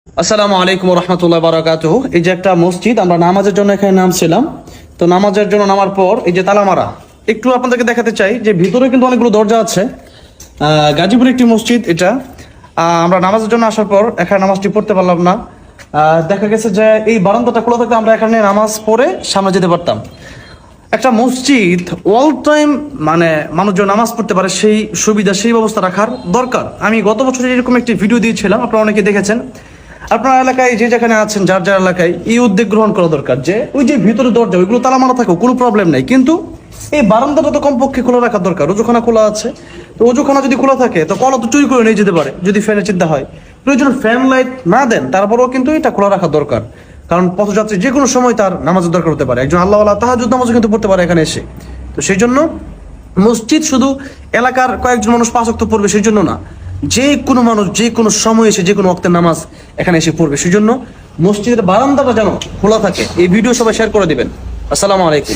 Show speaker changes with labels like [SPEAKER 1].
[SPEAKER 1] আসসালামু আলাইকুম রহমতুল্লাহ বারাকাতুহু। এই যে একটা মসজিদ, আমরা নামাজের জন্য এখানে নামছিলাম। তো নামাজের জন্য নামার পর এই যে তালা মারা, একটু আপনাদেরকে দেখাতে চাই যে ভিতরে কিন্তু অনেকগুলো দরজা আছে। গাজীপুর একটি মসজিদ এটা। আমরা নামাজের জন্য আসার পর এখানে নামাজটি পড়তে পারলাম না। দেখা গেছে যে এই বারান্দাটা খোলা থাকতে আমরা এখানে নামাজ পড়ে সামনে যেতে পারতাম। একটা মসজিদ অল টাইম মানে মানুষজন নামাজ পড়তে পারে সেই সুবিধা, সেই ব্যবস্থা রাখার দরকার। আমি গত বছর এরকম একটি ভিডিও দিয়েছিলাম, আপনারা অনেকে দেখেছেন। আপনার এলাকায় যে যেখানে আছেন, যার যার এলাকায় এই উদ্যোগ গ্রহণ করা দরকার যে ওই যে ভিতরে দরজা ওইগুলো তালা মারা থাকুক, কোনো প্রবলেম নাই, কিন্তু এই বারান্দাটা তো কমপক্ষে খোলা রাখার দরকার। অজুখানা খোলা আছে, তো অজুখানা যদি খোলা থাকে তো কলা তো চুরি করে নিয়ে যেতে পারে যদি ফ্যানের চিন্তা হয়। প্রয়োজন ফ্যান লাইট না দেন, তারপরেও কিন্তু এটা খোলা রাখা দরকার, কারণ পথযাত্রী যে কোনো সময় তার নামাজের দরকার হতে পারে। একজন আল্লাহওয়ালা তাহাজ্জুদ নামাজও কিন্তু পড়তে পারে এখানে এসে। তো সেই জন্য মসজিদ শুধু এলাকার কয়েকজন মানুষ পাঁচ ওয়াক্ত পড়বে সেই জন্য না, যে কোনো মানুষ যে কোনো সময় এসে যে কোনো ওয়াক্তের নামাজ এখানে এসে পড়বে। সেই জন্য মসজিদের বারান্দাটা যেন খোলা থাকে। এই ভিডিও সবাই শেয়ার করে দিবেন। আসসালামু আলাইকুম।